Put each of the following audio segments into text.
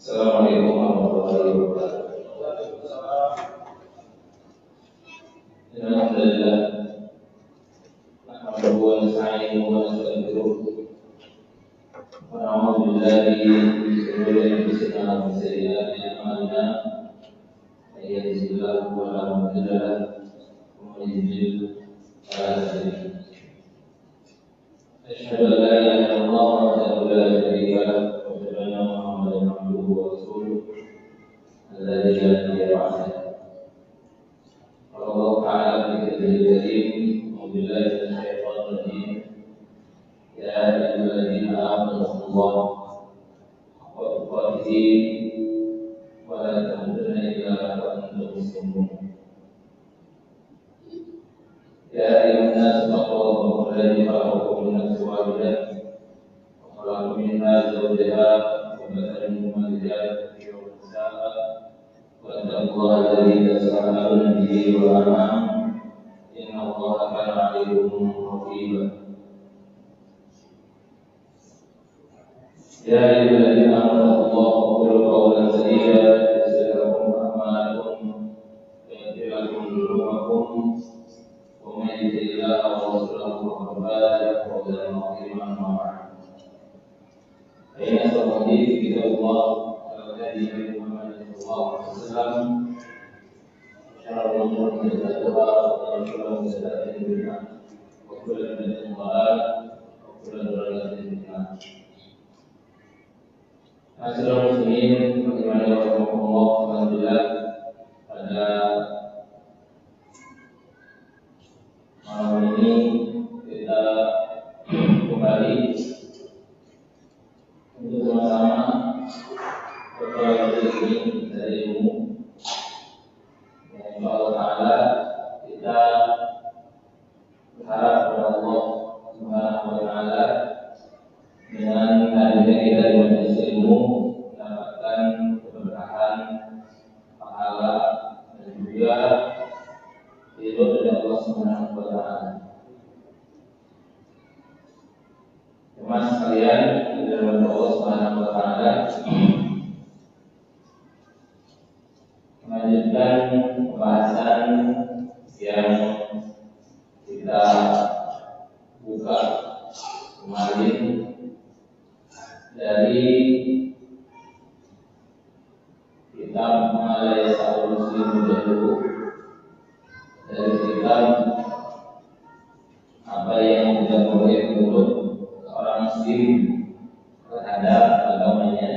Assalamualaikum warahmatullahi wabarakatuh. Alhamdulillah. Nahmaduhu wa nasta'inuhu wa nastaghfiruh. Wa na'udzu billahi min shururi anfusina wa min sayyi'ati a'malina. May yahdihillahu fala mudilla lahu wa may yudlil fala hadiya lahu. Asyhadu an la ilaha illallah wahdahu la syarika lahu wa asyhadu anna Muhammadan abduhu wa rasuluh alladzi la nabiyya ba'dahu. Allah Ta'ala fi kitabihil karim, a'udzu billahi minasy syaithanir rajim. Ya ayyuhalladzina amanu taqullaha haqqa tuqatih wa la tamutunna illa wa antum muslimun. Ya ayyuhan nas taqu rabbakum alladzi khalaqakum min nafsin wahidah wa khalaqa minha zawjaha wa batha minhuma rijalan katsiran wa nisaa. واتقوا الله الذي تساءلون به والارحام ان الله كان عليكم رقيبا. يا ايها الذين امنوا اتقوا الله وقولوا قولا سديدا يغفر لكم اعمالكم ويغفر لكم ذنوبكم ومن يطع الله ورسوله فقد فاز فوزا عظيما. اما بعد فان اصدق الحديث كتاب الله والهدي هدي محمد صلى الله عليه وسلم وشر الامور محدثاتها وكل محدثة بدعة وكل بدعة ضلالة وكل ضلالة في النار. Assalamualaikum warahmatullahi wabarakatuh. Alhamdulillah, pada malam ini kita kembali untuk sama-sama berkolaborasi ini dari ilmu. Insya Allah Ta'ala kita berharap kepada Allah Subhanahu Wa Ta'ala dengan hadirnya kita di majelis ilmu mendapatkan keberkahan, pahala dan juga ridho dari Allah Subhanahu Wa Ta'ala. Teman sekalian, dari Allah Subhanahu Wa Ta'ala melanjutkan pembahasan yang kita buka kemarin dari kitab Malaya Sa'ul Muslim dahulu, dari kitab apa yang tidak boleh menurut seorang muslim terhadap agamanya.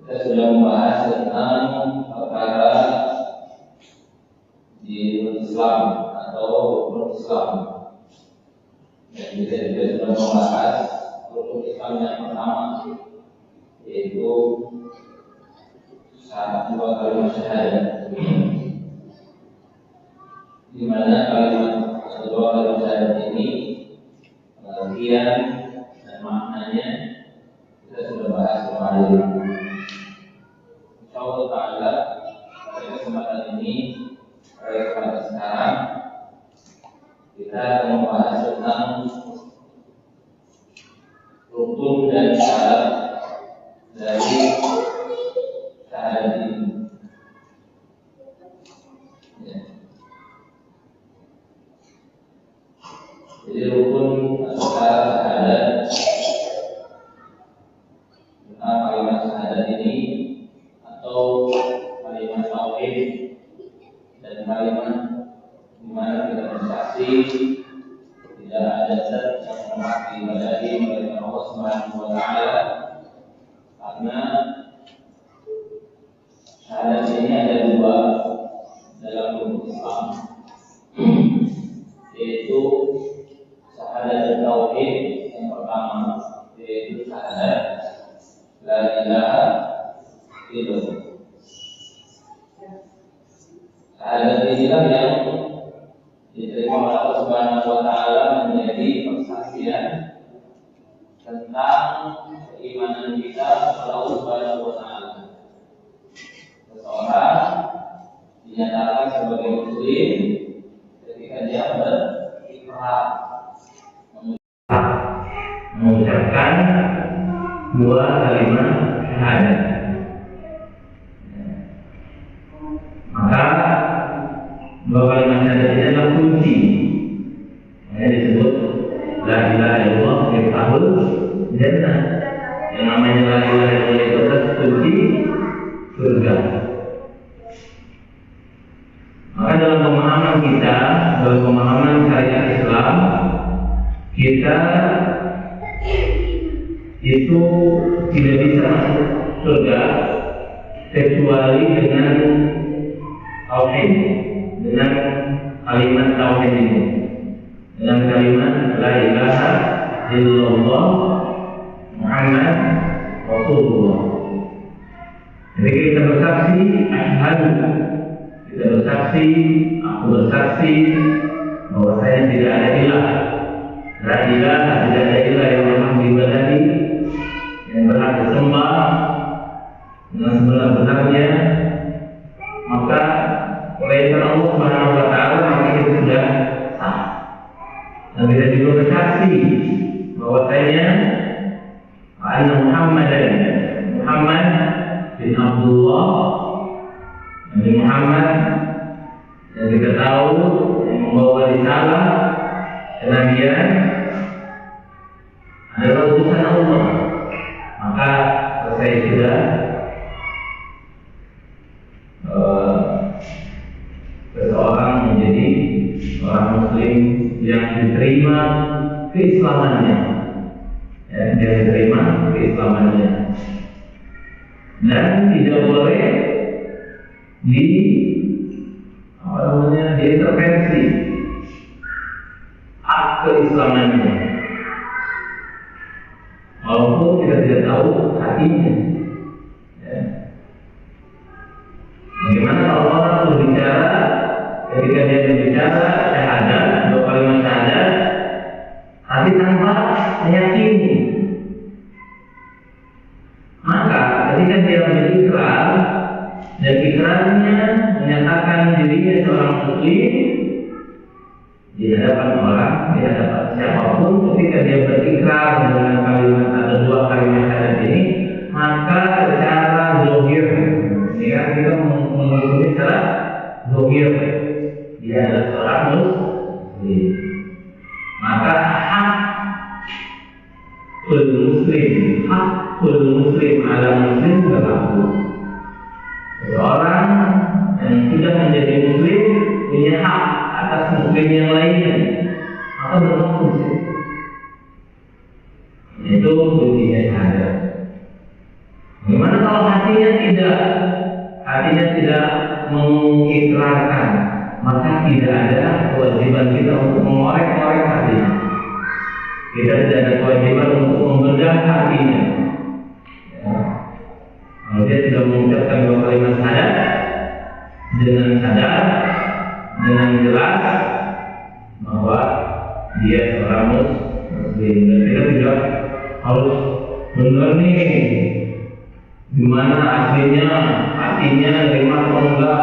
Kita sudah membahas tentang perkara di Islam atau rukun Islam, dan kita juga sudah membahas rukun Islam yang pertama, yaitu dua kalimat syahadat, di mana dua kalimat syahadat ini pengertian dan maknanya kita sudah bahas kemarin. Insyaallah Ta'ala pada kesempatan ini, pada sekarang kita akan membahas tentang rukun dan syarat dari syahadat ini. Jadi rukun atau syarat syahadat, tentang kalimat syahadat ini atau kalimat tauhid dan kalimat di mana kita bersaksi tidak ada zat yang berhak diibadahi melainkan Allah Subhanahu Wa Ta'ala, karena syahadat ini ada dua dalam rukun Islam, yaitu syahadat tauhid yang pertama, yaitu syahadat la ilaha illallah. Syahadat inilah yang diterima oleh Allah Subhanahu Wa Ta'ala menjadi persaksian tentang keimanan kita kepada Allah Subhanahu Wa Ta'ala. Seseorang dinyatakan sebagai muslim ketika dia berikrar mengucapkan dua surga. Maka dalam pemahaman kita, dalam pemahaman syariat Islam, kita itu tidak bisa masuk surga kecuali dengan tauhid, dengan kalimat tauhid ini, dengan kalimat la ilaha illallah Muhammad Rasulullah. Jadi kita bersaksi asyhadu, kita bersaksi, aku bersaksi bahwasanya tidak ada ilah, la ilaha, tidak ada ilah yang berhak diibadahi, yang berhak disembah dengan sebenar-benarnya, maka oleh Allah Subhanahu wa taala maka itu sudah sah. Dan kita juga bersaksi bahwasanya anna Muhammadan, Muhammad bin Abdullah, Nabi Muhammad yang kita tahu yang membawa risalah kenabian adalah utusan Allah. Maka selesai sudah seseorang menjadi orang Muslim yang diterima keislamannya, yang diterima keislamannya, dan tidak boleh diintervensi hak keislamannya, walaupun kita tidak tahu hatinya. Bagaimana kalau orang berbicara, ketika dia berbicara syahadat, dua kalimat syahadat, tapi tanpa meyakini, maka ketika dia berikrar dan ikrarnya menyatakan dirinya seorang muslim di hadapan orang, di hadapan siapapun, ketika dia berikrar dengan kalimat atau dua kalimat syahadat ini, maka secara zahir, ini kan kita menghukumi secara zahir dia adalah seorang muslim, maka hakul muslim ala muslim berlaku. Seorang yang sudah menjadi muslim punya hak atas muslim yang lainnya, maka berlaku muslim. Itu kuncinya syahadat. Bagaimana kalau hatinya tidak mengikrarkan, maka tidak ada kewajiban kita untuk mengorek-orek hatinya. Kita tidak ada kewajiban untuk membedah hatinya. Kalau dia sudah mengucapkan dua kalimat syahadat dengan sadar, dengan jelas bahwa dia seorang muslim, dan kita tidak harus benar nih gimana aslinya, hatinya terima atau enggak.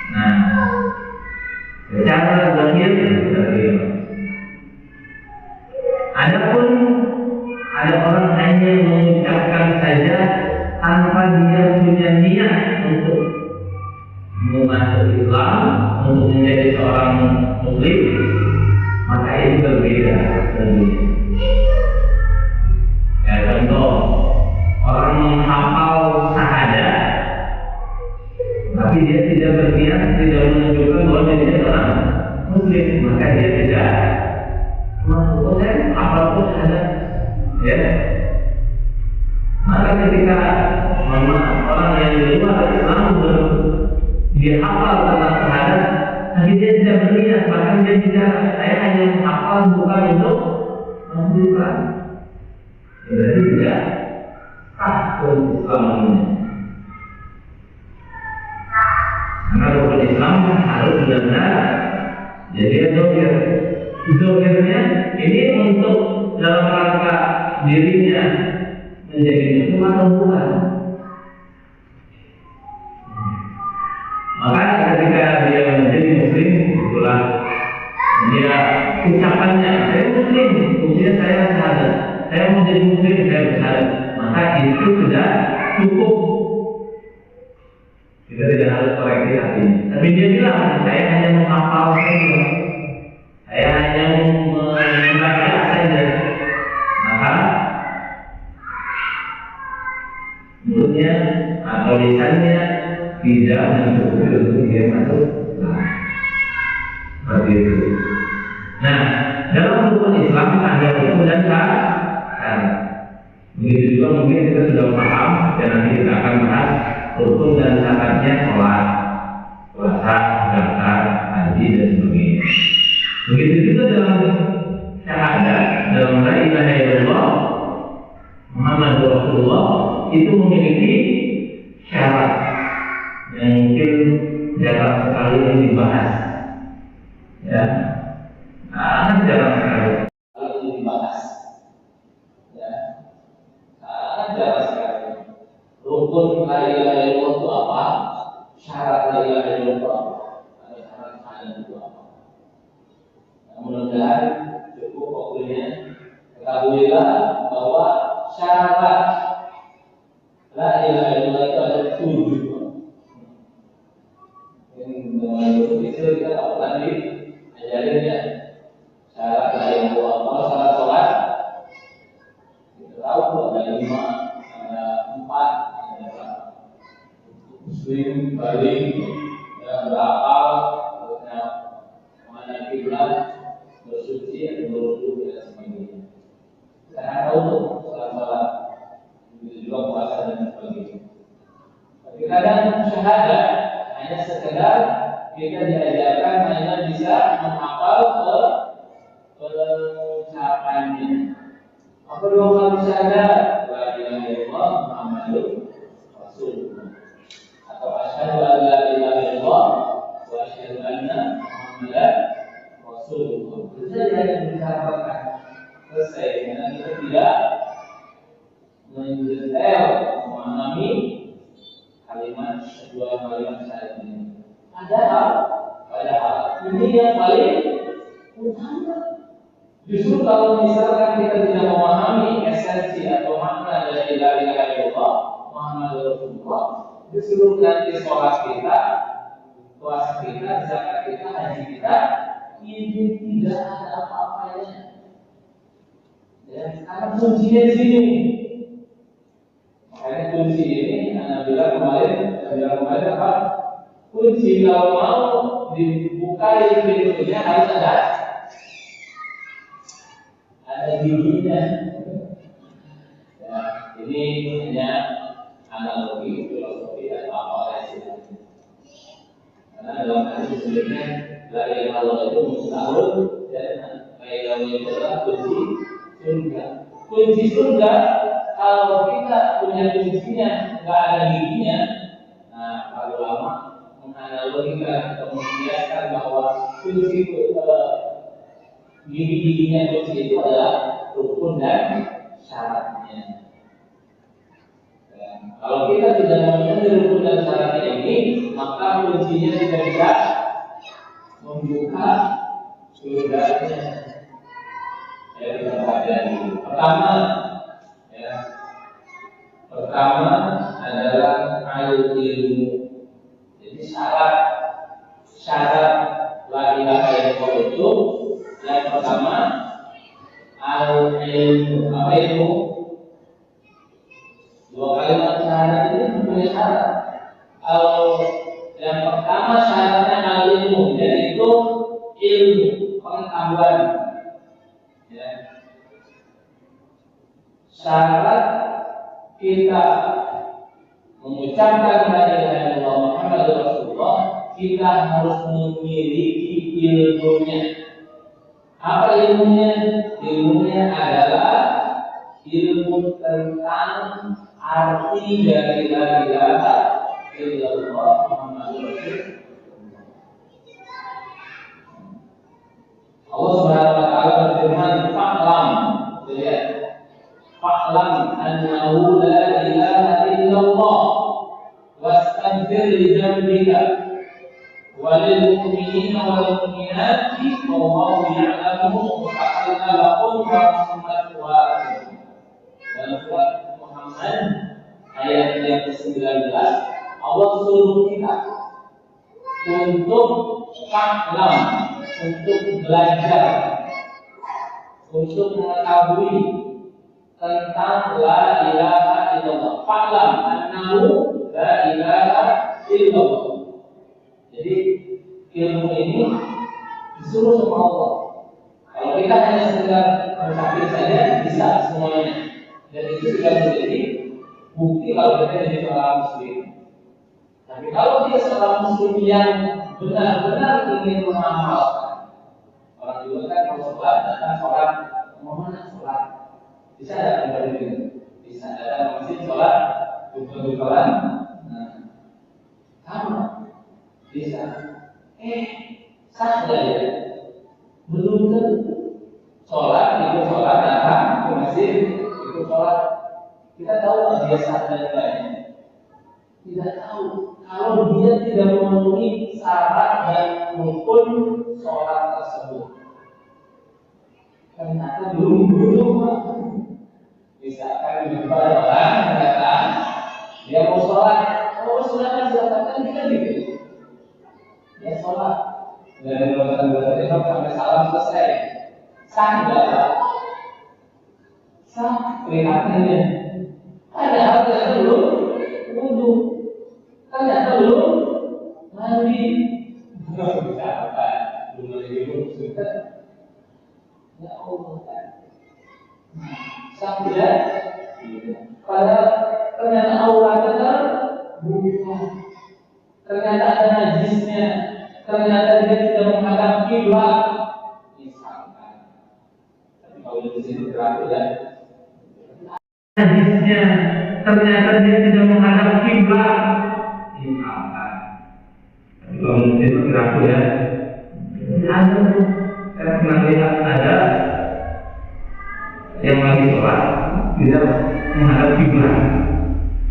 Nah, secara zahir kita terima. Adapun ada orang hanya mengucapkan saja tanpa dia punya niat untuk masuk Islam, untuk menjadi seorang muslim, maka itu berbeda. Ya, contoh, orang menghafal syahadat, tapi dia tidak berniat, tidak menunjukkan bahwa dia seorang muslim, maka dia tidak masuk. Saya hafal syahadat, ya. Maka ketika orang yang di luar Islam dia hafal tentang syahadat, tapi dia tidak berniat, bahkan dia tidak, saya hanya menghafal bukan untuk masuk Islam. Jadi tidak sah Islam ini. Karena rukun Islam harus benar-benar jadi zahir. Zahirnya ini untuk dalam rangka dirinya menjadi muslim atau bukan. Maka ketika dia menjadi muslim, itulah dia ucapannya, saya muslim, usia saya syahadat, saya mau jadi muslim, saya bersyahadat, maka itu sudah cukup. Kita tidak harus koreksi hatinya. Tapi dia bilang, saya hanya menghafal saja, saya hanya membaca saja, maka mulutnya atau tulisannya tidak mencukupi untuk dia masuk seperti itu. Nah, dalam rukun Islam ada rukun dan syarat. Begitu juga mungkin kita sudah paham dan nanti kita akan bahas rukun dan syaratnya sholat, puasa, zakat, haji dan sebagainya. Begitu juga dalam syahadat, dalam la ilaha illallah Muhammadur Rasulullah itu memiliki syarat yang mungkin jarang sekali yang dibahas. Ya, jarang sekali Kalau dibahas, ya, jarang sekali. Rukun la ilaha illallah itu apa? Syarat la ilaha illallah itu apa? Ada syarat syahadat itu apa? Mudah-mudahan cukup pokoknya ketahuilah bahwa syarat la ilaha illallah itu ada 7. Dengan itu kita tahu tadi ajarin ya syarat la ilaha illallah. Kalau syarat sholat kita tahu ada 5, ada 4, ada muslim, balik, berakal, mana kiblat, bersuci, atau berwudu dan sebagainya. Kita tahu tuh sholat, begitu juga puasa dan sebagainya. Tapi kadang syahadat hanya sekedar kita diajarkan hanya bisa menghafal pengucapannya. Apa dua kali syahadat? La ilaha illallah Muhammadur Rasulullah. Atau asyhadu an la ilaha illallah wa asyhadu anna Muhammadan Rasulullah. Itu saja yang disampaikan. Selesai. Karena kita tidak mendetail memahami dua kalimat syahadat ini. Padahal ini yang paling utama. Justru kalau misalkan kita tidak memahami esensi atau makna dari la ilaha illallah Muhammadur Rasulullah, justru nanti sholat kita, puasa kita, zakat kita, haji kita, ini tidak ada apa-apanya. Ya, karena kuncinya di sini. Makanya kunci ini, Anda bilang kemarin apa? Kunci kalau mau dibuka pintunya harus ada giginya. Ya, ini hanya analogi filosofi dan apa istilahnya. Karena dalam hadis sebelumnya la ilaha illallah itu mustahil dan la ilaha illallah kunci surga. Kunci surga kalau kita punya kuncinya nggak ada giginya, nah kalau lama menganalogikan atau mengiyakan bahwa kunci gigi-giginya kunci itu adalah rukun dan syaratnya. Kalau kita tidak memenuhi rukun dan syaratnya ini, maka kuncinya tidak bisa membuka surganya. Ya, kita pelajari. Pertama adalah ilmu. Jadi syarat la ilaha illallah itu yang pertama al-ilmu. Apa ilmu? Dua kalimat syahadat ini punya syarat. Yang pertama syaratnya al-ilmu, yaitu ilmu, pengetahuan. Ya. Syarat kita mengucapkan la ilaha illallah Muhammadur Rasulullah, kita harus memiliki ilmunya. Apa ilmunya? Ilmunya adalah ilmu tentang arti dari la ilaha illallah Muhammadur Rasulullah. Allah Subhanahu wa taala berfirman, "Fa'lam." Lihat. Fa'lam annahu la ilaha illallah wastaghfir li dzambika walil mu'minina wal mu'minati wallahu ya'lamu mutaqallabakum wa maswaakum. Dalam surat Muhammad ayat yang ke-19 Allah suruh kita untuk fa'lam, untuk belajar, untuk mengetahui tentang la ilaha illallah. Fa'lam annahu la ilaha illallah. Jadi ilmu ini disuruh sama Allah. Kalau kita hanya sekedar berpikir saja bisa semuanya. Dan itu sudah menjadi bukti kalau kita jadi seorang muslim. Tapi kalau dia seorang muslim yang benar-benar ingin mengamalkan, orang juga kan kalau sholat datang sholat, mau mana sholat? Bisa ada pribadi ini? Bisa ada masjid sholat, bukan nah, sama, bisa. Sah nggak ya? Belum tentu. Sholat, ikut sholat, datang ke masjid, ikut sholat. Kita tahu nggak dia sah dan tidaknya? Tidak tahu. Kalau dia tidak memenuhi syarat dan rukun sholat tersebut, ternyata belum misalkan jumpa orang datang, dia mau sholat, silakan kan kita gitu. Dia sholat dari dosa sampai salam selesai, sah nggak? Sah kelihatannya. Padahal ternyata belum wudhu, ternyata belum mandi. Bisa apa? Belum mandi sudah. Ya Allah. Sah tidak? Padahal ternyata auratnya terbuka. Ternyata ada najisnya. Ternyata dia tidak menghadap kiblat. Misalkan. Tapi kalau di sini berlaku ya. Najisnya. Ternyata dia tidak menghadap kiblat. Misalkan. Tapi kalau di sini berlaku ya. Ada tuh. Saya pernah lihat ada yang lagi sholat tidak menghadap kiblat.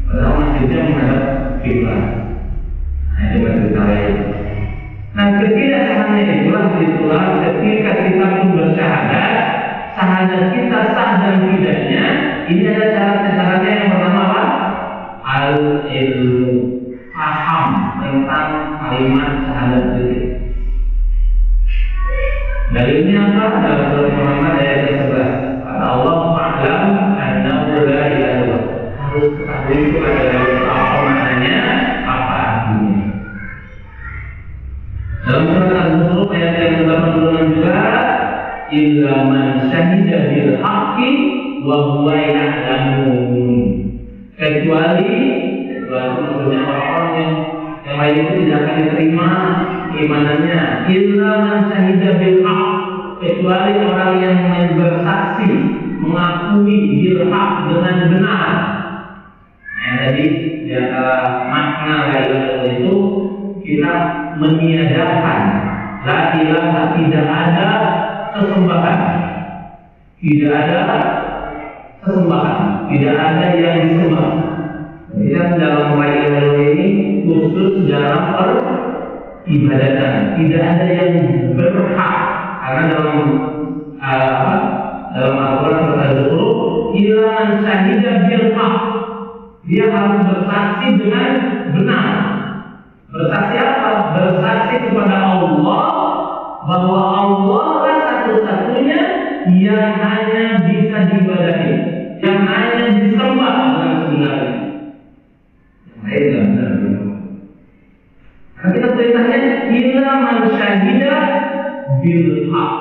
Padahal masjidnya menghadap kiblat. Nah, itu cerita lain. Nah, ketidaksahannya itulah ketika kita pun bersyahadat, syahadat kita sah dan tidaknya. Ini ada syarat-syaratnya. Yang pertama apa? Al-ilmu, paham tentang kalimat syahadat itu. Dalilnya apa? Dalam surat Muhammad ayat 11. Kata Allah, "Fa'lam annahu la ilaha illallah." Harus ketahui itu adalah apa maknanya, apa artinya. Dalam surat Al-Zukhruf ayat yang ke-86 juga, "Illa man syahida bil haqqi wa huwa ya'lamun." Kecuali maksudnya orang-orang yang lain itu tidak akan diterima keimanannya. Illa man syahida bil haqq, kecuali orang yang bersaksi, mengakui bil haqq dengan benar. Nah, tadi di antara makna la ilaha illallah itu kita meniadakan la ilaha, tidak ada sesembahan, tidak ada sesembahan, tidak ada yang disembah. Jadi dalam la ilaha illallah ini khusus dalam peribadatan, tidak ada yang berhak. Karena dalam Al-Quran surat Al-Zukhruf, illa man syahida bil haqq, dia harus bersaksi dengan benar. Bersaksi apa? Bersaksi kepada Allah bahwa Allah lah satu-satunya yang hanya bisa diibadahi, yang hanya disembah dengan sebenarnya. Yang lain tidak benar. Nah, kita perintahnya illa man syahida bil haqq.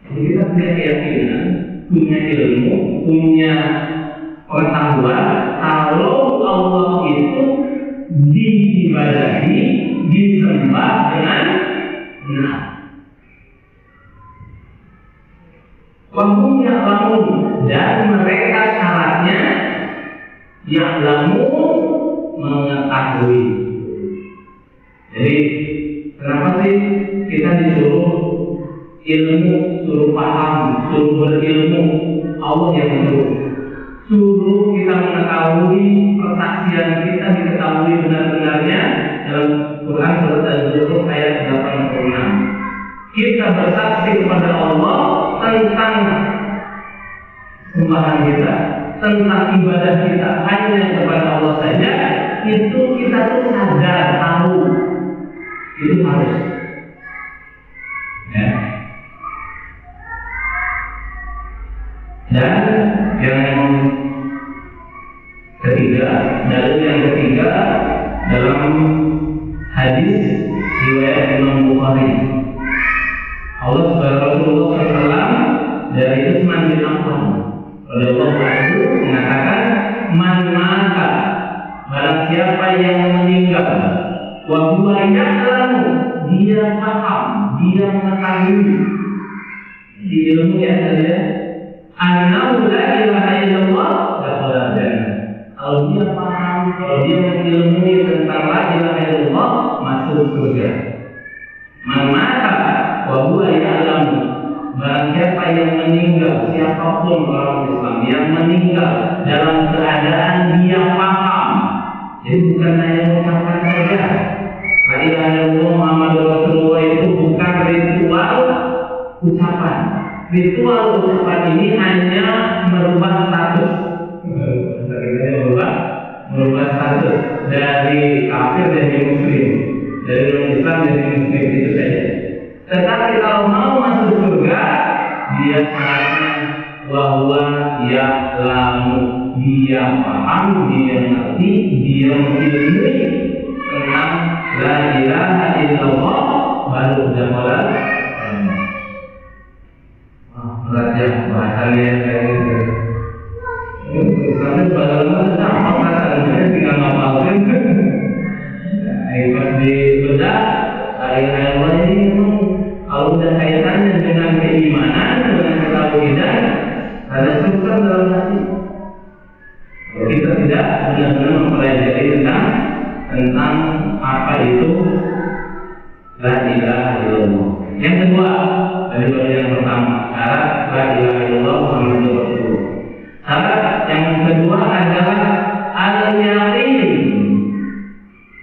Jadi kita punya keyakinan, punya ilmu, punya pengetahuan kalau Allah itu diibadahi, disembah dengan benar. Wahum ya'lamun, dan mereka syaratnya ya'lamun, mengetahui. Jadi kenapa sih kita disuruh ilmu, suruh paham, suruh berilmu? Allah yang suruh kita mengetahui, persaksian kita diketahui benar-benarnya. Dalam Quran surat Al-Zukhruf ayat 86, kita bersaksi kepada Allah tentang sembahan kita, tentang ibadah kita hanya kepada Allah saja. Itu kita tuh sadar, tahu, itu harus ya. Dan Yang ketiga, dalil yang ketiga dalam hadis riwayat Imam Bukhari. Allah Subhanahu wa taala dari Utsman bin Affan radhiyallahu anhu mengatakan, "Man mata, barang siapa yang meninggal, wa huwa ya'lamu, dia paham, dia mengetahui di ilmu ya saja, annahu la ilaha illallah, dakhala jannah." Kalau dia paham, kalau dia mengilmui tentang la ilaha illallah, masuk surga. Man mata wa huwa ya'lamu, barang siapa yang meninggal, siapapun orang Islam yang meninggal dalam keadaan dia paham, jadi bukan hanya mengucapkan saja la ilaha illallah Muhammadur Rasulullah, itu bukan ritual ucapan. Ritual ucapan ini hanya merubah status, merubah status dari kafir jadi muslim, dari non Islam jadi muslim, itu saja. Tetapi kalau mau masuk surga, dia syaratnya bahwa ya'lamu, dia paham, dia mengerti, dia mengilmui tentang la ilaha illallah, baru dakhala. Berat ya bahasannya kayak gitu. Islamnya bagaimana sama rasanya, tinggal ngapalin. Pas di bedah la ilaha illallah ini kalau udah kaitannya dengan keimanan, dengan ketauhidan, ada susah dalam hati. Kalau kita tidak benar-benar mempelajari tentang apa itu la ilaha illallah. Yang kedua, daripada yang pertama, syarat la ilaha illallah Muhammadur Rasulullah. Syarat yang kedua adalah al-yaqin.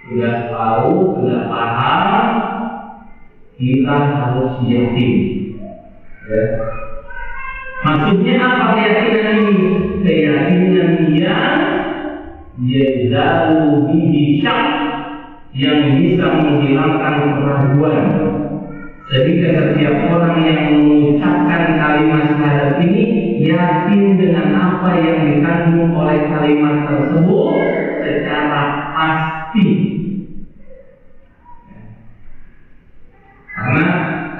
Sudah tahu, sudah paham, kita harus yakin. Ya. Maksudnya apa keyakinan ini? Keyakinan yang yazalu bihi syak, yang bisa menghilangkan keraguan. Jadi setiap orang yang mengucapkan kalimat syahadat ini yakin dengan apa yang dikandung oleh kalimat tersebut secara pasti. Karena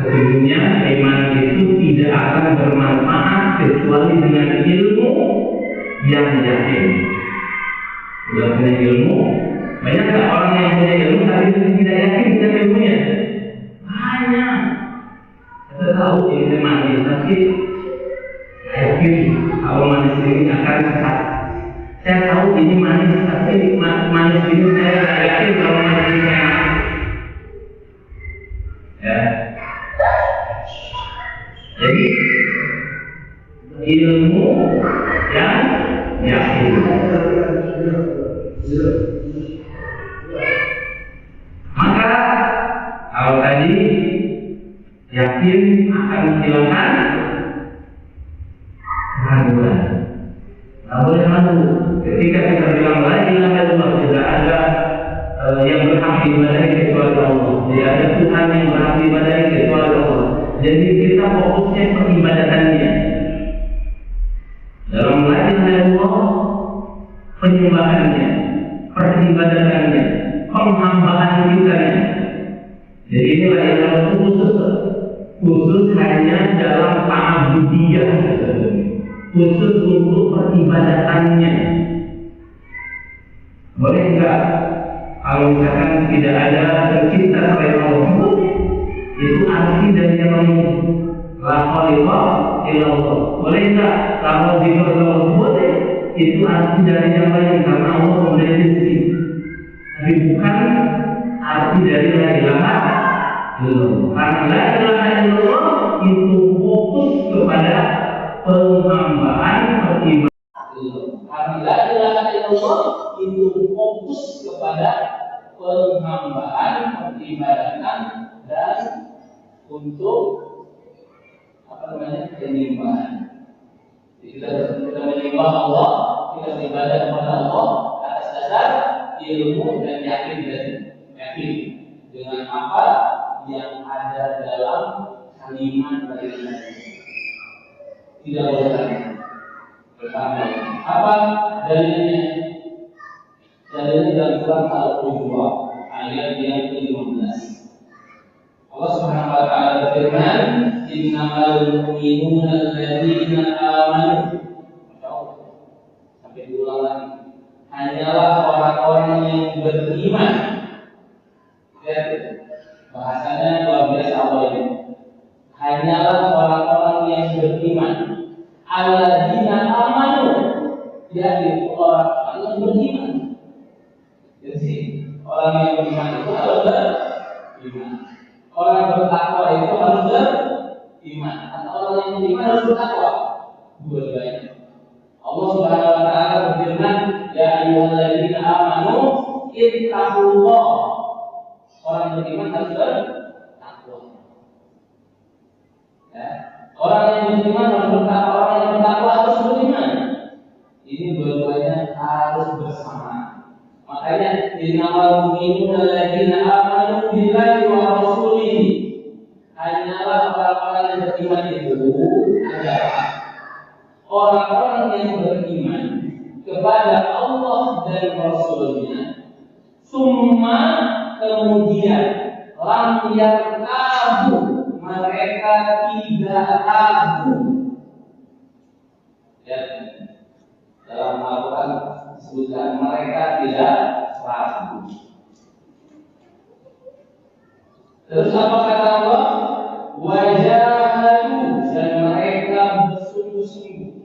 sesungguhnya iman itu tidak akan bermanfaat kecuali dengan ilmu yang yakin. Sudah punya ilmu, banyak nggak orang yang punya ilmu tapi tidak yakin dengan ilmunya? Banyak. Kita tahu ini manis, tapi yakin kalau manis ini akan sehat. Saya tahu ini manis, tapi manis ini saya tidak yakin kalau manis ini enak. Ya. Jadi ilmu yang yakin. Maka kalau tadi yakin akan menghilangkan keraguan. Tak boleh ragu. Ketika kita bilang la ilaha illallah, tidak ada yang berhak diibadahi kecuali Allah. Tidak ada Tuhan yang berhak diibadahi kecuali Allah. Jadi kita fokusnya peribadatannya. Dalam la ilaha illallah, penyembahannya, peribadatannya, penghambaan kita. Jadi inilah yang khusus hanya dalam ta'abudiyah, khusus untuk peribadatannya. Boleh enggak kalau misalkan tidak ada tercipta selain Allah? Itu arti dari yang lain. La khaliqa illallah. Boleh enggak kalau zikr Allah? Boleh. Itu arti dari yang lain karena Allah memberi rezeki. Tapi bukan arti dari la ilaha illallah. Karena la ilaha illallah itu fokus kepada penghambaan peribadatan. Karena la ilaha illallah itu fokus kepada penghambaan peribadatan dan untuk penyembahan. Kita menyembah Allah, kita beribadah kepada Allah atas dasar ilmu dan yakin dengan apa yang ada dalam kalimat dari Allah. Tidak boleh lain. Pertama, apa dalilnya? Dalilnya dalam surat Al-Hujurat ayat yang ke-15. Allah Subhanahu wa taala berfirman, "Innamal mu'minuna alladzina amanu." Sampai diulang lagi. Hanyalah orang-orang yang beriman. Lihat, bahasanya luar biasa Allah ini. Hanyalah orang-orang yang beriman. Alladzina amanu. Jadi orang yang beriman. Jadi orang yang beriman itu harus beriman. Orang yang bertakwa itu harus beriman. Atau orang yang beriman harus bertakwa. Dua-duanya. Allah Subhanahu wa taala berfirman, "Ya ayyuhalladzina amanu ittaqullah." Orang beriman harus bertakwa. Ya. Orang yang beriman harus bertakwa, orang yang bertakwa harus beriman. Ini dua-duanya harus bersama. Makanya innamal mu'minuna alladzina amanu billahi wa rasulihi. Hanyalah orang-orang yang beriman itu adalah orang-orang yang beriman kepada Allah dan Rasulnya. Summa kemudian lam yartabu, mereka tidak ragu. Ya, dalam Al-Quran disebutkan mereka tidak ragu. Terus apa kata Allah? Wajahadu, dan mereka bersungguh-sungguh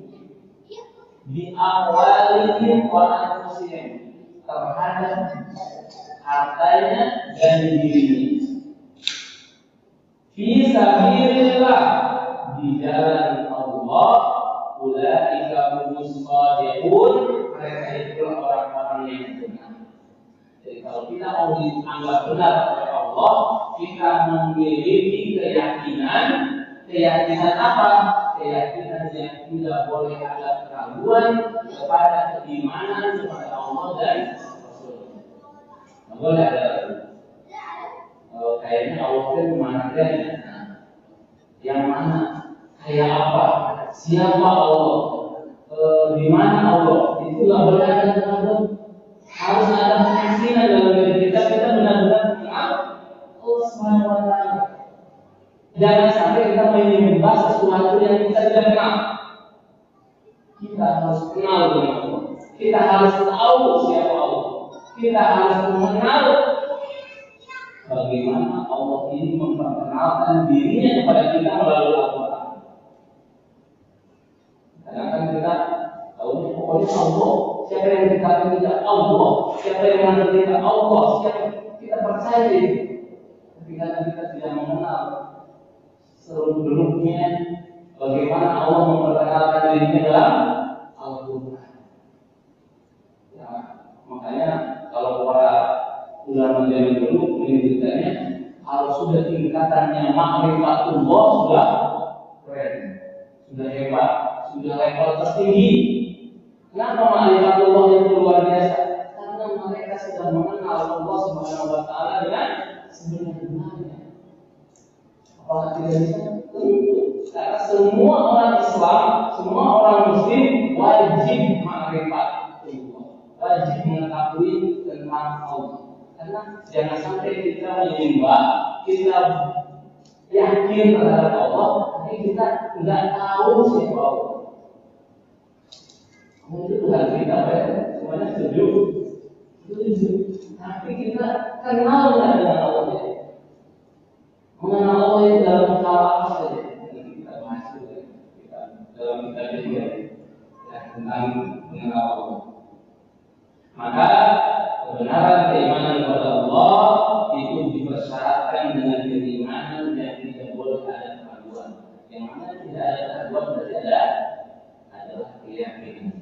di awalihim wa anfusihim, terhadap hartanya dan dirinya. Fi sabilillah, di jalan Allah. Ulaika humus shadiqun, mereka itu orang-orang yang benar. Jadi kalau kita mau dianggap benar oleh Allah, kita memiliki keyakinan apa? Keyakinan yang tidak boleh ada keraguan kepada keimanan kepada Allah dan Rasul. Tidak boleh ada kayaknya Allah itu mana kan? Yang mana? Kayak apa? Siapa Allah? Di mana Allah? Itu nggak boleh ada keraguan. Harus ada keyakinan dalam diri kita. Kita benar-benar mengenal Allah Subhanahu wa taala. Jangan sampai kita menyembah sesuatu yang kita tidak kenal. Kita harus kenal dengan Allah. Kita harus tahu siapa Allah. Kita harus mengenal bagaimana Allah ini memperkenalkan dirinya kepada kita melalui Al-Quran. Kadang-kadang kita tahu pokoknya Allah. Siapa yang dikatakan kita Allah? Siapa yang mengatakan kita Allah? Siapa kita percaya ini? Tapi kadang kita tidak mengenal seluk-beluknya bagaimana Allah memperkenalkan dirinya dalam Al-Quran. Ya, makanya kalau para ulama zaman dulu menyebutkannya harus sudah tingkatannya ma'rifatullah sudah keren, sudah hebat, sudah level tertinggi. Kenapa ma'rifatullah yang luar biasa? Karena mereka sudah mengenal Allah Subhanahu wa taala dengan sebenarnya. Apakah tidak bisa? Karena semua orang Islam, semua orang Muslim wajib ma'rifat Allah, wajib mengetahui tentang Allah. Karena jangan sampai kita menyembah, kita yakin terhadap Allah, tapi kita tidak tahu siapa Allah. Itu Tuhan kita, semuanya setuju. Tapi kita kenal dengan Allah. Mengenal Allah itu dalam hal apa saja. Kita bahas dalam kitab ini tentang mengenal Allah. Maka kebenaran keimanan kepada Allah itu dipersyaratkan dengan keimanan yang tidak boleh ada keraguan. Yang mana tidak ada keraguan berarti adalah keyakinan.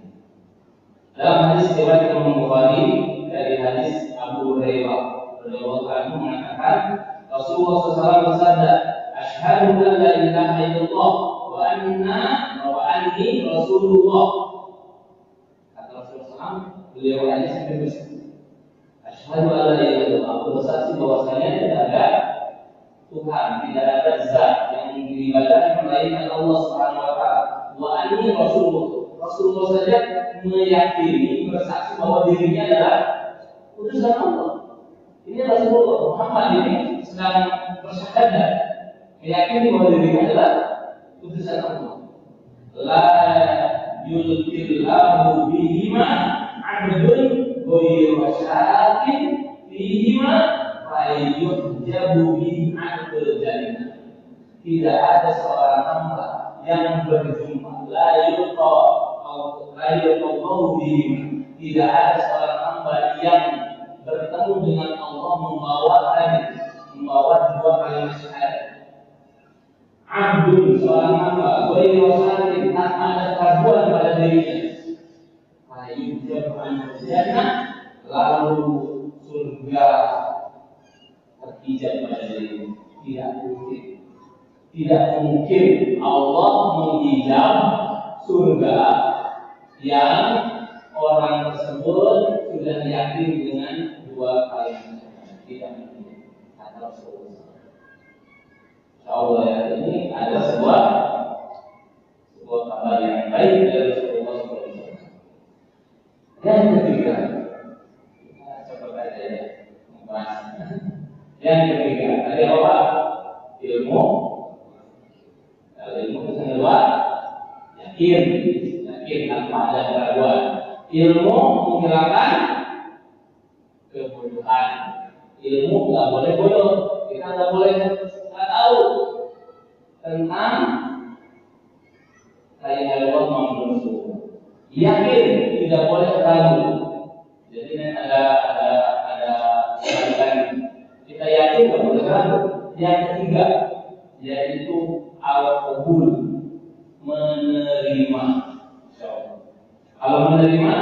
Dalam hadis riwayat Imam Bukhari dari hadis Abu Hurairah radhiyallahu anhu mengatakan Rasulullah SAW bersabda, "Asyhadu an la ilaha illallah wa anni Rasulullah." Kata Rasulullah SAW, beliau hanya sampai bersaksi. Asyhadu an la ilaha illallah, bersaksi bahwasanya tidak ada Tuhan, tidak ada zat yang diibadahi melainkan Allah Subhanahu wa taala. Wa anni Rasulullah. Rasulullah saja meyakini, bersaksi bahwa dirinya adalah utusan Allah. Ini Rasulullah Muhammad ini sedang bersyahadat, meyakini bahwa dirinya adalah utusan Allah. La yulqillahu bihima 'abdun ghayru syakin bihima fayyujabu bihi 'abdul jannah. Tidak ada seorang hamba yang berjumpa la yulqallahu bihima. Tidak ada seorang hamba yang bertemu dengan Allah membawa dua kalimat syahadat. Abdul, seorang hamba, ghairu syakin, tanpa ada keraguan pada dirinya. Jannah, lalu surga terhijab pada dirinya. Tidak mungkin Allah menghijab surga yang orang tersebut sudah yakin dengan dua kalimat. Tidak mungkin. Kata Rasulullah. Insyaallah ya, ini adalah sebuah kabar yang baik dari Rasulullah SAW. Yang ketiga, coba baca ya, yang ketiga, tadi apa? Ilmu. Ilmu itu kedua, yakin tanpa ada keraguan. Ilmu menghilangkan kebodohan. Ilmu nggak boleh bodoh. Kita nggak boleh nggak tahu tentang Allah Muhammad Rasulullah. Yakin, tidak boleh ragu. Jadi ada kita yakin nggak boleh ragu. Yang ketiga yaitu al-qabul, menerima. Kalau menerima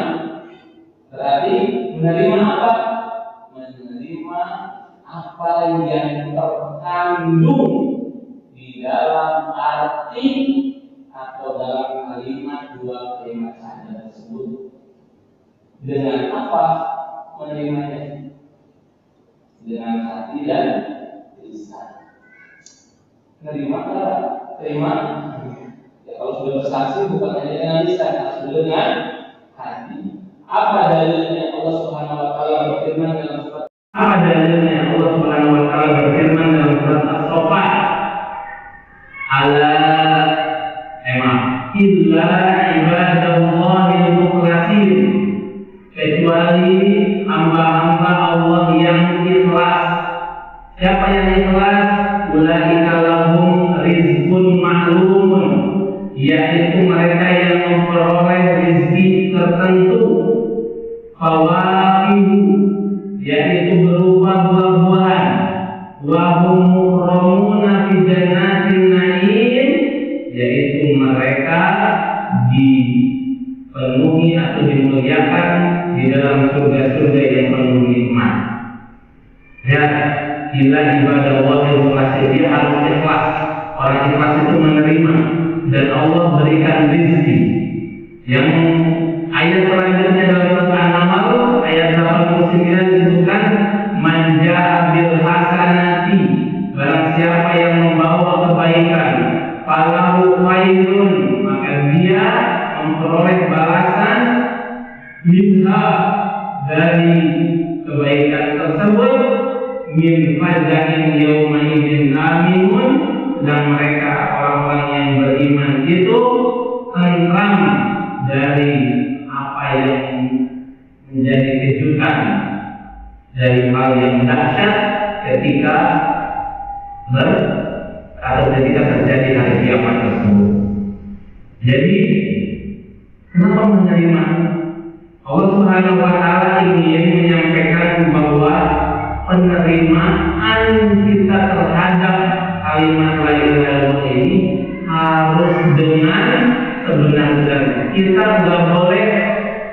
berarti menerima apa? Menerima apa yang terkandung di dalam arti atau dalam kalimat dua kalimat syahadat tersebut. Dengan apa menerimanya? Dengan hati dan lisan. Terima. Ya, kalau sudah bersaksi bukan hanya dengan lisan, harus dengan hati. Apa dalilnya Allah Subhanahu wa taala berfirman dalam surat As-Saffat? Illa ibadallahil mukhlasin, kecuali hamba-hamba Allah yang ikhlas. Siapa yang ikhlas? Ulaika lahum rizqun ma'lumun, yaitu mereka yang memperoleh rezeki tertentu. Fawakihu, yaitu berupa buah-buahan. Wa hum muhramuna fi jannatin na'im, yaitu mereka dipenuhi atau dimuliakan di dalam surga-surga yang penuh nikmat. Ya, bila ibadah Allah yang berhasil, dia harus ikhlas. Orang ikhlas itu menerima dan Allah berikan rezeki. Yang ayat selanjutnya dalam surat An-Naml ayat 89 disebutkan manja bil hasanati, barang siapa yang membawa kebaikan, falahu khairun, maka dia memperoleh balasan minha, dari kebaikan tersebut, min fazain yawma idzin aminun, dan mereka orang-orang yang beriman itu tentram dari apa yang menjadi kejutan, dari hal yang dahsyat ketika terjadi hari kiamat tersebut. Jadi kenapa menerima? Allah Subhanahu wa taala ingin menyampaikan bahwa penerimaan kita terhadap kalimat la ilaha illallah ini harus dengan sebenar-benarnya. Kita nggak boleh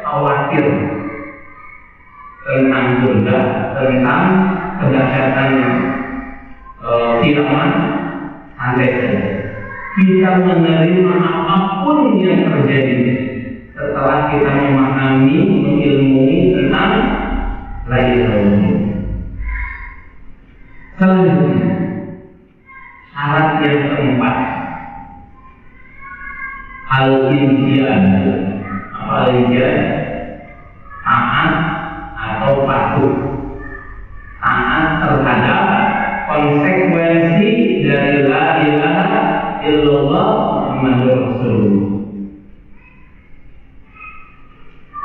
khawatir tentang surga, tentang kedahsyatannya kiamat. Andai saja kita menerima apapun yang terjadi setelah kita memahami, mengilmui tentang la ilaha illallah. Selanjutnya, syarat yang keempat, al-inqiyad, apalagi taat atau patuh, taat terhadap konsekuensi dari la ilaha illallah Muhammadur Rasulullah.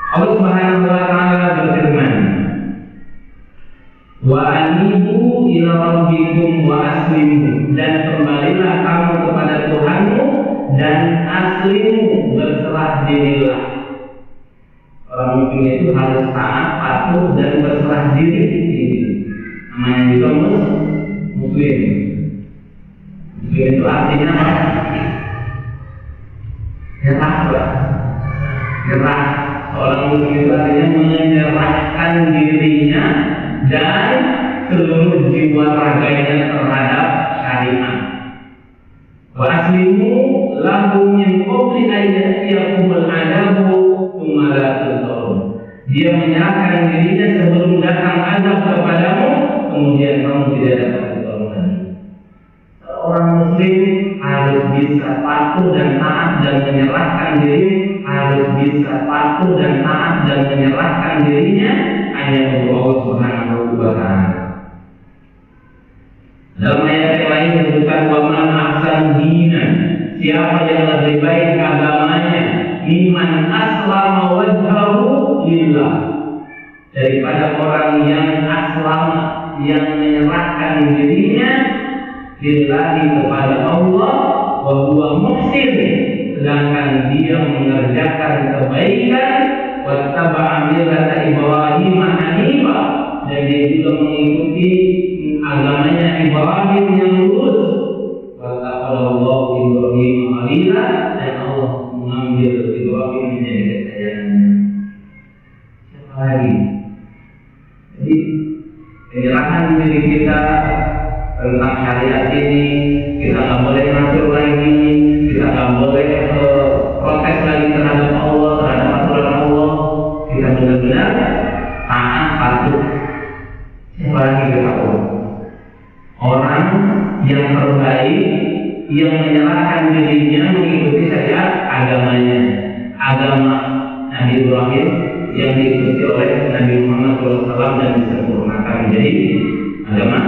Allah Subhanahu wa taala berfirman, wa anibu ila rabbikum wa aslimu, dan kembalilah kamu kepada Tuhanmu dan aslimu, berserah dirilah. Orang mukmin itu harus taat, patuh, dan berserah diri. Namanya juga muslim. Muslim itu artinya apa? Nyerah. Orang muslim itu artinya menyerahkan dirinya dan seluruh jiwa raganya terhadap syariat. Wa aslimu lahu min qabli an ya'tiyakumul adabu tsumma la tunzarun. Dia menyerahkan dirinya sebelum datang azab kepadamu, kemudian kamu tidak dapat pertolongan. Orang muslim harus bisa patuh dan taat dan menyerahkan diri, harus bisa patuh dan taat dan menyerahkan dirinya hanya untuk Allah Subhanahu wa taala. Dalam ayat yang lain disebutkan wa man ahsanu dinan, siapa yang lebih baik agamanya, mimman aslama wajhahu lillah, daripada orang yang aslama, yang menyerahkan dirinya lillahi kepada Allah, wa huwa muhsin, sedangkan dia mengerjakan kebaikan, wattaba'a millata Ibrahim hanifah, dan dia juga mengikuti agamanya Ibrahim yang lurus. Wattaqallahu Ibrahim khalila, dan Allah mengambil Ibrahim menjadi kesayangan. Siapa lagi? Jadi penyerahan diri kita tentang syariat ini, kita nggak boleh ngatur lagi, kita nggak boleh protes lagi terhadap Allah, terhadap aturan Allah. Kita benar-benar taat, patuh. Siapa lagi kita Allah? Orang yang terbaik, yang menyerahkan dirinya mengikuti syariat agamanya, agama Nabi Ibrahim yang diikuti oleh Nabi Muhammad SAW dan disempurnakan menjadi agama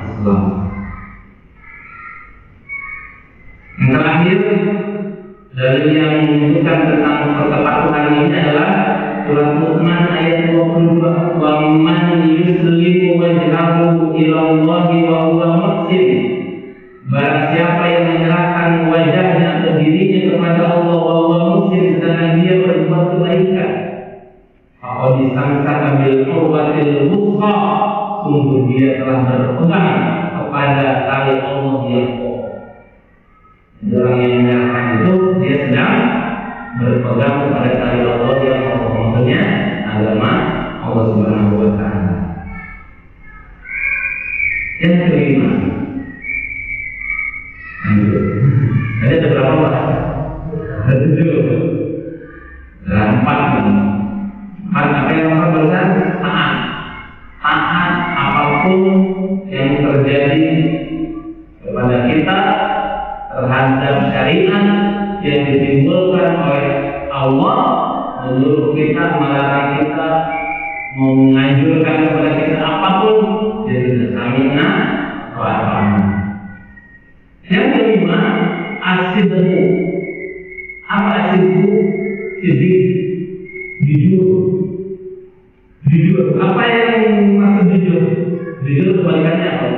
Islam. Yang terakhir dari yang menunjukkan tentang kepatuhan ini adalah surat Luqman ayat 22, wa man yuslimu wajhahu ila Allahi wa huwa muhsin, barang siapa yang menyerahkan wajahnya atau dirinya kepada Allah wa huwa muhsin, sedangkan dia berbuat kebaikan, faqad istamsaka bil urwatil wuthqa, sungguh dia telah berpegang kepada tali Allah yang kokoh. Orang yang menyerahkan itu dia sedang berpegang kepada tali Allah yang kokoh, maksudnya agama Allah Subhanahu wa taala. Yang kelima, ada berapa Pak? Ada 7. Ada 4. Apa yang orang berusaha? Taat. Taat apapun yang terjadi kepada kita terhadap syariat yang ditimbulkan oleh Allah, menyuruh kita, melarang kita, menganjurkan kepada kita apapun, jadi samina wa ata'na. Yang kelima, as-sidqu. Apa as-sidqu? Siddiq, jujur. Apa yang maksud jujur? Jujur kebalikannya apa?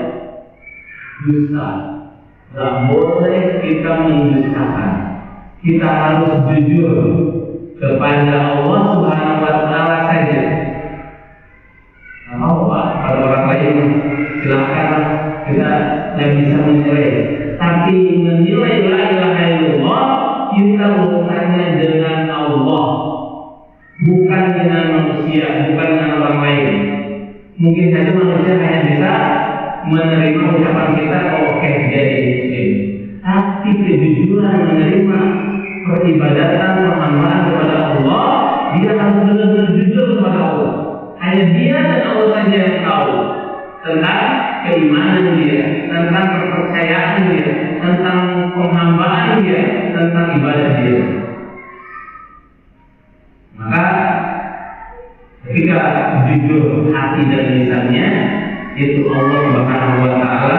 Dusta. Tidak boleh kita mendustakan. Kita harus jujur kepada Allah Subhanahu wa taala saja. Mau Pak, pada orang lain silakan, kita yang bisa menilai. Tapi menilai la ilaha illallah, kita urusannya dengan Allah, bukan dengan manusia, bukan dengan orang lain. Mungkin saja manusia hanya bisa menerima ucapan kita, oh, oke, jadi muslim. Tapi kejujuran menerima peribadatan, penghambaan kepada Allah, dia harus benar-benar jujur kepada Allah. Hanya dia dan Allah saja yang tahu tentang keimanan dia, tentang kepercayaan dia, tentang penghambaan dia, tentang ibadah dia. Maka ketika jujur hati dan lisannya, itu Allah Subhanahu wa Ta'ala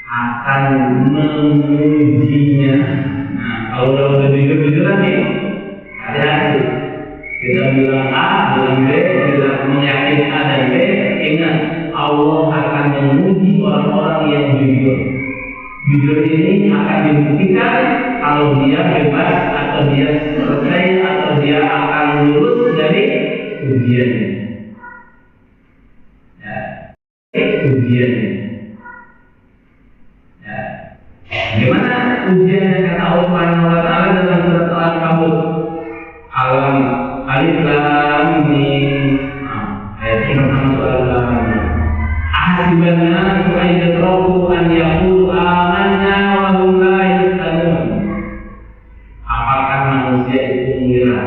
akan mengujinya. Nah, kalau udah jujur-jujuran nih, hati-hati. Kita bilang A, bilang B, kita meyakini A dan B. Ingat, Allah akan menguji orang-orang yang jujur. Jujur ini akan dibuktikan kalau dia bebas atau dia selesai atau dia akan lulus dari ujian. Ya, ujian. Ya. Gimana ujiannya kata Allah Subhanahu wa Ta'ala dalam surat Al-Ankabut? Alif Lam Mim. Ayat yang pertama surah Al-Ankabut. Ahasibanna su'ayyatraku an yaqulu amanna wa hum la yuftanun. Apakah manusia itu mengira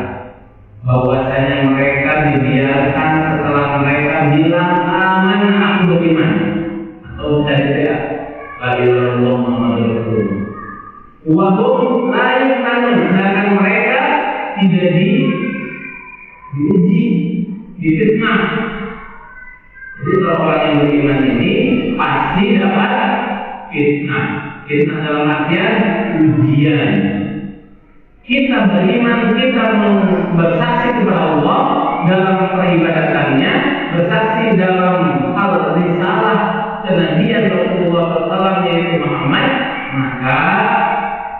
bahwasanya mereka dibiarkan setelah mereka bilang aman, aku beriman, atau tidak la ilaha illallah Muhammadur Rasulullah, wa hum la yuftanun, sedangkan mereka tidak diuji, difitnah. Jadi kalau orang yang beriman ini pasti dapat fitnah. Fitnah dalam artian ujian. Kita beriman, kita bersaksi kepada Allah dalam peribadatannya, bersaksi dalam hal risalah kenabian Rasulullah SAW yaitu Muhammad, maka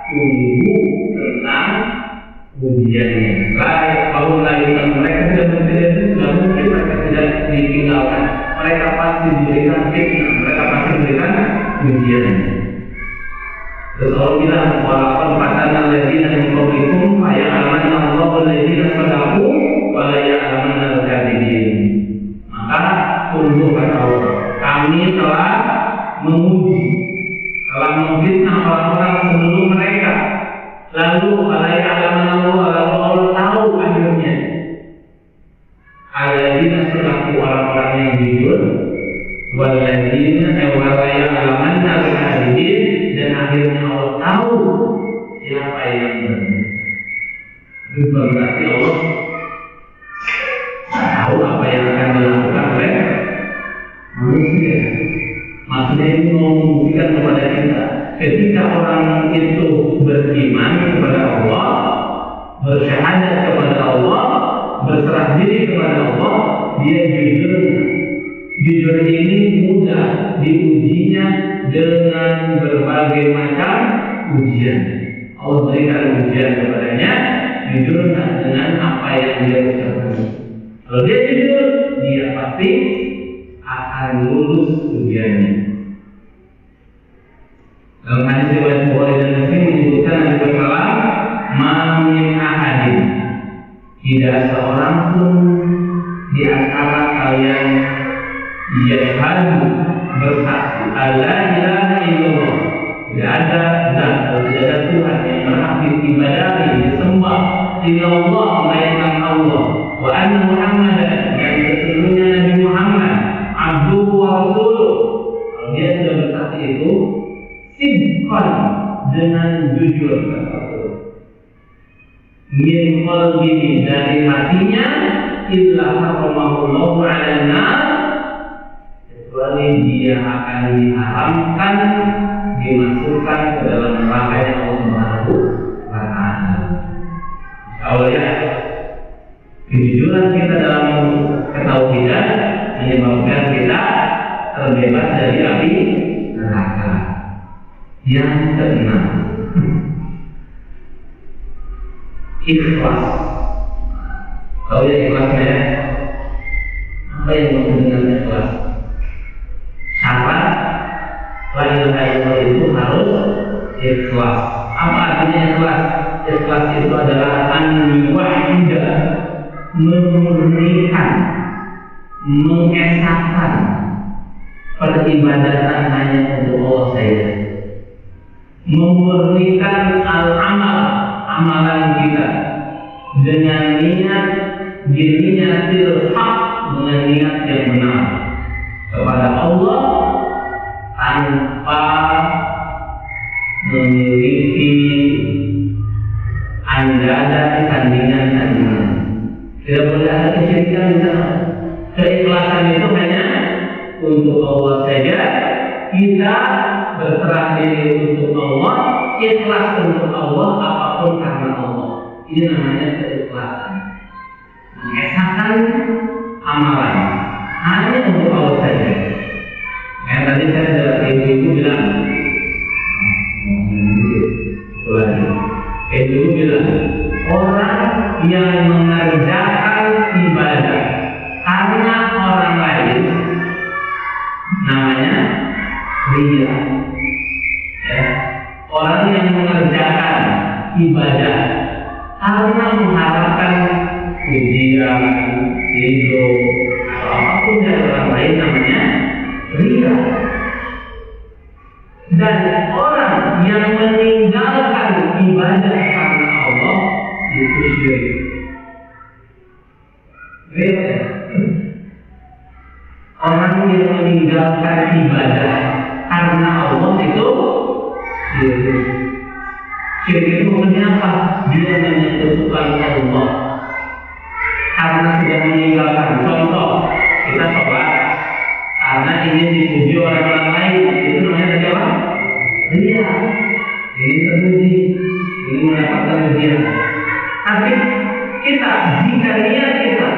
tunggu tentang ujiannya. Kalau mereka tidak mungkin mereka tidak ditinggalkan. Mereka pasti diberikan fitnah, mereka pasti diberikan ujian. Terus Allah bilang, walaupun fatana alladziina min qablikum fa ya'lamanna Allahu alladziina sadaqu wa la ya'lamanna al-kadhibin. Maka tunggu kata Allah, kami telah menguji, telah memfitnah orang-orang sebelum mereka. Lalu la ya'lamanna Allah, lalu Allah tahu akhirnya alladzina sadaqu, orang-orang yang jujur, walladzina wa la ya'lamanna al-kadhibin, dan akhirnya Allah tahu siapa yang benar. Itu berarti Allah tahu apa yang akan dilakukan oleh manusia. Maksudnya ini mau membuktikan kepada kita, ketika orang itu beriman kepada Allah, bersyahadat kepada Allah, berserah diri kepada Allah, dia jujur. Jujur ini mudah diujinya dengan berbagai macam ujian. Allah berikan ujian kepadanya, jujur dengan apa yang dia ucapkan. Kalau dia jujur, dia pasti akan lulus ujiannya. Dalam hadis riwayat Bukhari dan Muslim menyebutkan Nabi sallallahu "Man ahadin", tidak seorang pun di antara kalian yashhadu, bersaksi alla ilaha illallah, tidak ada zat atau tidak ada Tuhan yang berhak diibadahi, disembah illallah, melainkan Allah, wa anna Muhammadan, dan sesungguhnya Nabi Muhammad abduhu wa rasuluh. Kalau dia sudah bersaksi itu sidqan, dengan jujur kata Allah, min qalbihi, dari hatinya, illa haramahullahu 'alan nar, kecuali dia akan diharamkan dimasukkan ke dalam neraka yang Allah Subhanahu wa Ta'ala. Insyaallah ya, kejujuran kita dalam ketauhidan menyebabkan kita terbebas dari api neraka. Yang keenam, ikhlas. Tahu ya ikhlasnya? Apa yang maksud dengan ikhlas? Syarat la ilaha illallah itu harus ikhlas. Apa artinya ikhlas? Ikhlas itu adalah an-wahida, memurnikan, mengesahkan peribadatan hanya untuk Allah saja, memurnikan al-amal, amalan kita dengan niat biniyatil haq, dengan niat yang benar kepada Allah, tanpa memiliki andalan untuk Allah saja, kita berserah diri untuk Allah, ikhlas untuk Allah, apapun karena Allah. Ini namanya keikhlasan. Mengesahkan amalan hanya untuk Allah saja. Yang tadi saya sudah ibu bilang, ibu bilang orang yang mengerjakan ibadah karena orang lain namanya riya. Ya. Orang yang mengerjakan ibadah karena mengharapkan pujian, ridho, atau apapun dari orang lain namanya riya. Dan orang yang meninggalkan ibadah karena Allah itu syirik. Riya. Orang yang meninggalkan ibadah karena Allah itu syirik. Syirik itu maksudnya apa? Dia menyekutukan Allah karena sudah meninggalkan. Contoh, kita sholat karena ingin dipuji oleh orang lain, itu namanya apa? Riya. Ini terpuji, ini mendapatkan pujian. Tapi kita, jika niat kita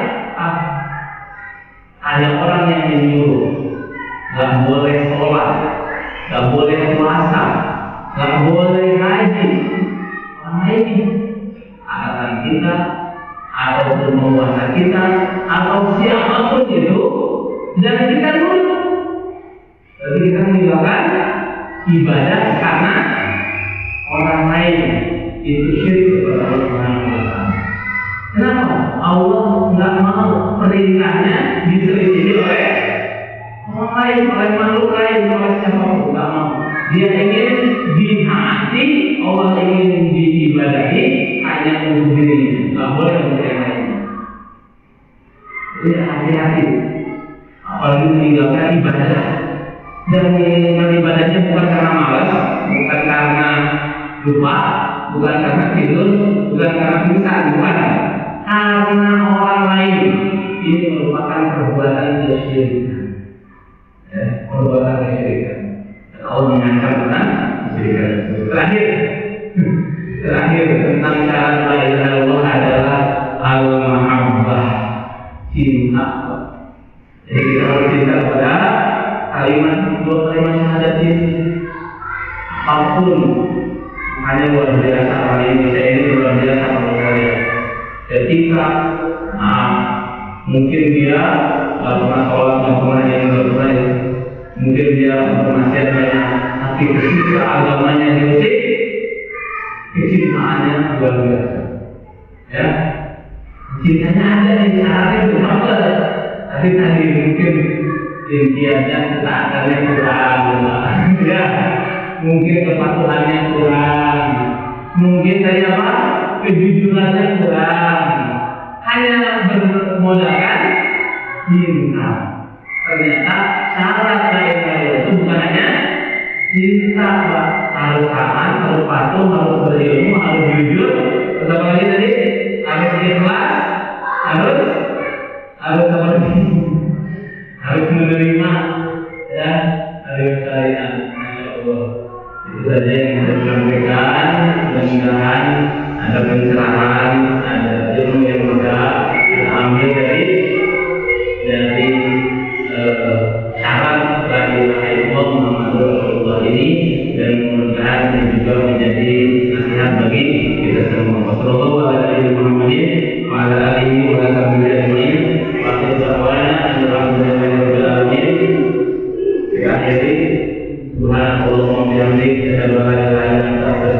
ada orang yang menyuruh nggak boleh sholat, nggak boleh puasa, nggak boleh haji, orang lain, atasan kita atau penguasa kita atau siapapun itu, dan kita nurut. Jadi kita meninggalkan ibadah karena orang lain, itu syirik kepada Allah Subhanahu wa Ta'ala. Kenapa? Allah nggak mau perintahnya diselidiki oleh orang lain, oleh makhluk lain, oleh siapapun, nggak mau. Dia ingin ditaati, Allah ingin diibadahi hanya untuk dirinya, nggak boleh untuk yang lain. Jadi hati-hati, apalagi meninggalkan ibadah. Dan meninggalkan ibadahnya bukan karena malas, bukan karena lupa, bukan karena tidur, bukan karena pingsan, bukan. Karena orang lain. Ini merupakan perbuatan kesyirikan. Ya, perbuatan kesyirikan. Allah mengancam tentang kesyirikan. Terakhir tentang cara la ilaha illallah adalah al-mahabbah, cinta. Jadi kita harus cinta kepada dua kalimat syahadat ini. Apapun, hanya luar biasa orang Indonesia ini luar biasa kalau saya. Ketika mungkin dia nggak pernah sholat, nggak pernah yang nggak pernah ya. Mungkin dia bermaksiat banyak, tapi ketika agamanya diusik, kecintaannya luar biasa. Ya, cintanya ada di syaratnya berapa? Tapi tadi mungkin impiannya ketaatannya kurang, ya. Mungkin kepatuhannya kurang, mungkin tadi apa? Kejujurannya kurang, hanya bermodalkan cinta. Ternyata syarat la ilaha illallah itu bukan hanya cinta, Pak. Harus taat, harus patuh, harus berilmu, harus jujur. Terus apa lagi tadi? Harus ikhlas, harus apa lagi? Harus menerima, ya, harus syariat. Masya Allah. Itu saja yang saya sampaikan. Mudah-mudahan ada pencerahan, ada ilmu yang bisa kita ambil dari syarat la ilaha illallah Muhammadur Rasulullah ini, dan mudah-mudahan ini juga menjadi nasihat bagi kita semua. Wassallallahu ala nabiyyina Muhammadin wa ala alihi wa sahbihi ajma'in. Wa akhiru da'wana alhamdulillahi rabbil alamin. Akhiri subhanallah wa bihamdihi asyhadu an la ilaha illa anta